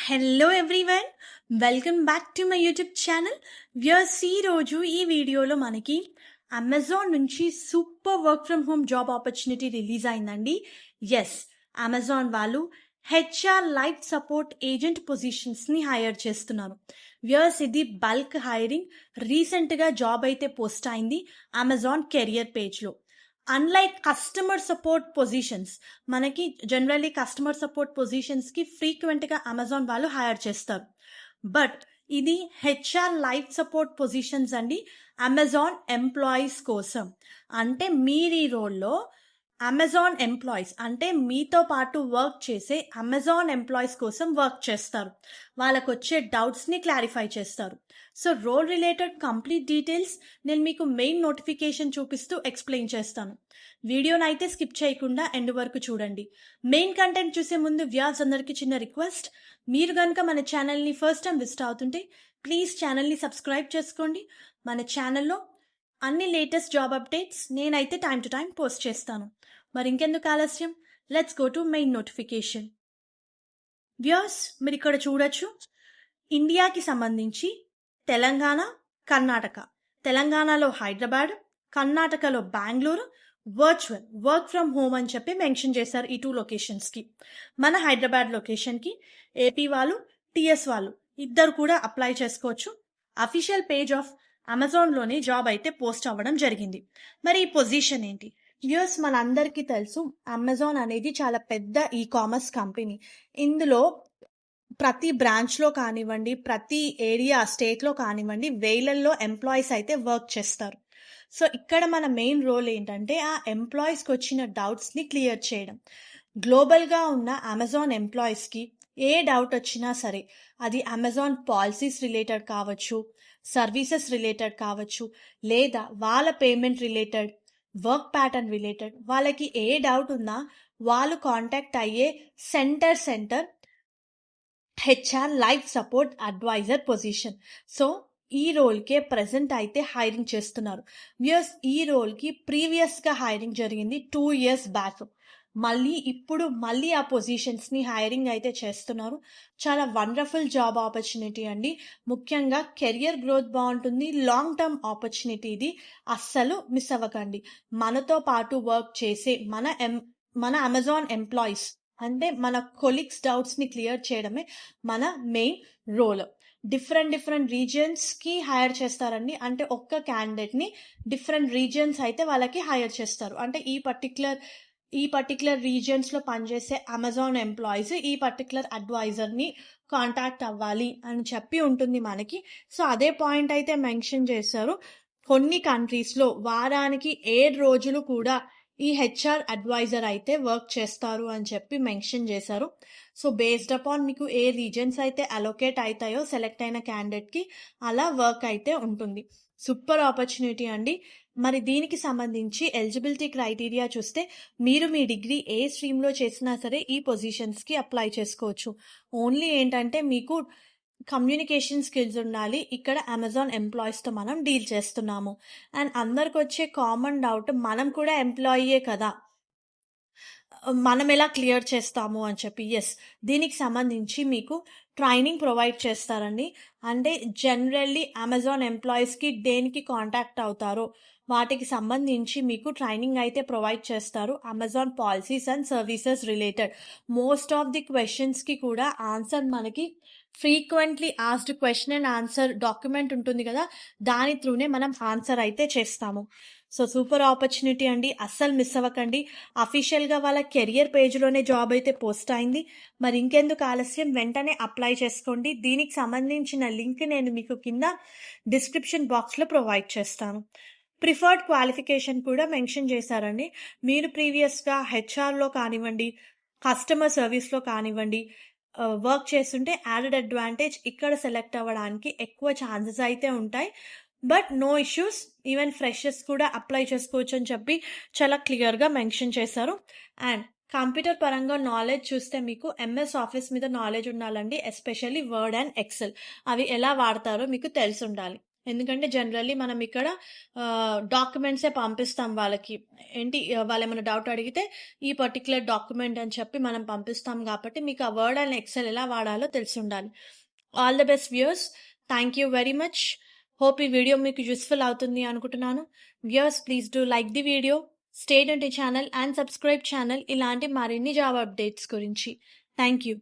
Hello everyone, welcome back to my YouTube channel. Viewers, ఈ రోజు ఈ వీడియోలో మనకి అమెజాన్ నుంచి super work from home job opportunity release అయిందండి. ఎస్, అమెజాన్ వాళ్ళు హెచ్ఆర్ లైఫ్ సపోర్ట్ ఏజెంట్ పొజిషన్స్ని హైర్ చేస్తున్నారు. వ్యూయర్స్, ఇది బల్క్ హైరింగ్. రీసెంట్గా జాబ్ అయితే పోస్ట్ అయింది అమెజాన్ కెరియర్ పేజ్లో. అన్లైక్ కస్టమర్ సపోర్ట్ పొజిషన్స్, మనకి జనరల్లీ కస్టమర్ సపోర్ట్ పొజిషన్స్కి ఫ్రీక్వెంట్గా అమెజాన్ వాళ్ళు హైర్ చేస్తారు. బట్ ఇది హెచ్ఆర్ లైఫ్ సపోర్ట్ పొజిషన్స్ అండి, అమెజాన్ ఎంప్లాయీస్ కోసం. అంటే మీరు ఈ రోల్లో అమెజాన్ ఎంప్లాయీస్, అంటే మీతో పాటు వర్క్ చేసే అమెజాన్ ఎంప్లాయీస్ కోసం వర్క్ చేస్తారు. వాళ్ళకు వచ్చే డౌట్స్ని క్లారిఫై చేస్తారు. So role related complete details నేను మీకు మెయిన్ నోటిఫికేషన్ చూపిస్తూ ఎక్స్ప్లెయిన్ చేస్తాను. వీడియోని అయితే స్కిప్ చేయకుండా ఎండ్ వరకు చూడండి. మెయిన్ కంటెంట్ చూసే ముందు వ్యూయర్స్ అందరికీ చిన్న రిక్వెస్ట్, మీరు కనుక మన ఛానల్ని ఫస్ట్ టైం విజిట్ అవుతుంటే ప్లీజ్ ఛానల్ని సబ్స్క్రైబ్ చేసుకోండి. మన ఛానల్లో అన్ని లేటెస్ట్ జాబ్ అప్డేట్స్ నేనైతే టైం టు టైం పోస్ట్ చేస్తాను. మరి ఇంకెందుకు ఆలస్యం, let's go to main notification. Viewers, మీరు ఇక్కడ చూడొచ్చు, ఇండియాకి సంబంధించి తెలంగాణ, కర్ణాటక. తెలంగాణలో హైదరాబాద్, కర్ణాటకలో Bengaluru virtual work from home అని చెప్పి మెన్షన్ చేశారు ఈ 2 లొకేషన్స్కి. మన హైదరాబాద్ లొకేషన్కి ఏపీ వాళ్ళు, టిఎస్ వాళ్ళు ఇద్దరు కూడా అప్లై చేసుకోవచ్చు. అఫీషియల్ పేజ్ ఆఫ్ అమెజాన్లోనే జాబ్ అయితే పోస్ట్ అవ్వడం జరిగింది. మరి ఈ పొజిషన్ ఏంటి? వ్యూయర్స్, మనందరికీ తెలుసు అమెజాన్ అనేది చాలా పెద్ద ఈ కామర్స్ కంపెనీ. ఇందులో ప్రతి బ్రాంచ్లో కానివ్వండి, ప్రతి ఏరియా స్టేట్లో కానివ్వండి, వేలల్లో ఎంప్లాయీస్ అయితే వర్క్ చేస్తారు. సో ఇక్కడ మన మెయిన్ రోల్ ఏంటంటే ఆ ఎంప్లాయీస్కి వచ్చిన డౌట్స్ని క్లియర్ చేయడం. గ్లోబల్గా ఉన్న అమెజాన్ ఎంప్లాయీస్కి ఏ డౌట్ వచ్చినా సరే, అది అమెజాన్ పాలసీస్ రిలేటెడ్ కావచ్చు, సర్వీసెస్ రిలేటెడ్ కావచ్చు, లేదా వాళ్ళ payment related, work pattern related, వాళ్ళకి ఏ డౌట్ ఉన్నా వాళ్ళు కాంటాక్ట్ అయ్యే centre HR life support advisor position. So ఈ రోల్కే ప్రెసెంట్ అయితే హైరింగ్ చేస్తున్నారు. వ్యూయర్స్, ఈ రోల్కి ప్రీవియస్గా హైరింగ్ జరిగింది 2 years బ్యాక్. ఇప్పుడు మళ్ళీ ఆ పొజిషన్స్ని హైరింగ్ అయితే చేస్తున్నారు. చాలా వండర్ఫుల్ జాబ్ ఆపర్చునిటీ అండి. ముఖ్యంగా కెరియర్ గ్రోత్ బాగుంటుంది, లాంగ్ టర్మ్ ఆపర్చునిటీ. ఇది అస్సలు మిస్ అవ్వకండి. మనతో పాటు వర్క్ చేసే మన అమెజాన్ ఎంప్లాయీస్, అంటే మన కొలీగ్స్ డౌట్స్ని క్లియర్ చేయడమే మన మెయిన్ రోల్. డిఫరెంట్ రీజియన్స్కి హైర్ చేస్తారండి. అంటే ఒక్క క్యాండిడేట్ని డిఫరెంట్ రీజియన్స్ అయితే వాళ్ళకి హైర్ చేస్తారు. అంటే ఈ పర్టికులర్ రీజియన్స్లో పనిచేసే అమెజాన్ ఎంప్లాయీస్ ఈ పర్టికులర్ అడ్వైజర్ని కాంటాక్ట్ అవ్వాలి అని చెప్పి ఉంటుంది మనకి. సో అదే పాయింట్ అయితే మెన్షన్ చేశారు. కొన్ని కంట్రీస్లో వారానికి 7 రోజులు కూడా ఈ హెచ్ఆర్ అడ్వైజర్ అయితే వర్క్ చేస్తారు అని చెప్పి మెన్షన్ చేశారు. సో బేస్డ్ అపాన్ మీకు ఏ రీజన్స్ అయితే అలొకేట్ అవుతాయో సెలెక్ట్ అయిన క్యాండిడేట్కి అలా వర్క్ అయితే ఉంటుంది. సూపర్ ఆపర్చునిటీ అండి. మరి దీనికి సంబంధించి ఎలిజిబిలిటీ క్రైటీరియా చూస్తే, మీరు మీ డిగ్రీ ఏ స్ట్రీమ్లో చేసినా సరే ఈ పొజిషన్స్కి అప్లై చేసుకోవచ్చు. ఓన్లీ ఏంటంటే మీకు కమ్యూనికేషన్ స్కిల్స్ ఉండాలి. ఇక్కడ అమెజాన్ ఎంప్లాయీస్తో మనం డీల్ చేస్తున్నాము. అండ్ అందరికి వచ్చే కామన్ డౌట్, మనం కూడా ఎంప్లాయీయే కదా, మనం ఎలా క్లియర్ చేస్తాము అని చెప్పి. ఎస్, దీనికి సంబంధించి మీకు ట్రైనింగ్ ప్రొవైడ్ చేస్తారండి. అంటే జనరల్లీ అమెజాన్ ఎంప్లాయీస్కి దేనికి కాంటాక్ట్ అవుతారో వాటికి సంబంధించి మీకు ట్రైనింగ్ అయితే ప్రొవైడ్ చేస్తారు. Amazon policies and services related most of the క్వశ్చన్స్కి కూడా ఆన్సర్ మనకి frequently asked question and answer document ఉంటుంది కదా, దాని త్రూనే మనం ఆన్సర్ అయితే చేస్తాము. సో సూపర్ ఆపర్చునిటీ అండి, అస్సలు మిస్ అవ్వకండి. అఫీషియల్గా వాళ్ళ కెరియర్ పేజ్లోనే జాబ్ అయితే పోస్ట్ అయింది. మరి ఇంకెందుకు ఆలస్యం, వెంటనే అప్లై చేసుకోండి. దీనికి సంబంధించిన లింక్ నేను మీకు కింద డిస్క్రిప్షన్ బాక్స్లో ప్రొవైడ్ చేస్తాను. ప్రిఫర్డ్ క్వాలిఫికేషన్ కూడా మెన్షన్ చేశారండి. మీరు ప్రీవియస్గా హెచ్ఆర్లో కానివ్వండి, కస్టమర్ సర్వీస్లో కానివ్వండి వర్క్ చేస్తుంటే యాడెడ్ అడ్వాంటేజ్, ఇక్కడ సెలెక్ట్ అవ్వడానికి ఎక్కువ ఛాన్సెస్ అయితే ఉంటాయి. But no issues, even freshers కూడా అప్లై చేసుకోవచ్చు అని చెప్పి చాలా క్లియర్గా మెన్షన్ చేశారు. అండ్ కంప్యూటర్ పరంగా నాలెడ్జ్ చూస్తే మీకు ఎంఎస్ ఆఫీస్ మీద నాలెడ్జ్ ఉండాలండి. ఎస్పెషల్లీ వర్డ్ అండ్ ఎక్సెల్, అవి ఎలా వాడతారో మీకు తెలిసి ఉండాలి. ఎందుకంటే జనరల్లీ మనం ఇక్కడ డాక్యుమెంట్సే పంపిస్తాం వాళ్ళకి. వాళ్ళేమైనా డౌట్ అడిగితే ఈ పర్టిక్యులర్ డాక్యుమెంట్ అని చెప్పి మనం పంపిస్తాం కాబట్టి మీకు ఆ వర్డ్ అండ్ ఎక్సెల్ ఎలా వాడాలో తెలిసుండాలి. All the best viewers. Thank you very much. Hope ఈ వీడియో మీకు యూస్‌ఫుల్ అవుతుంది అనుకుంటున్నాను. Viewers please do like the video, stay tuned to channel and subscribe channel ఇలాంటి మరిన్ని జాబ్ అప్డేట్స్ గురించి. Thank you.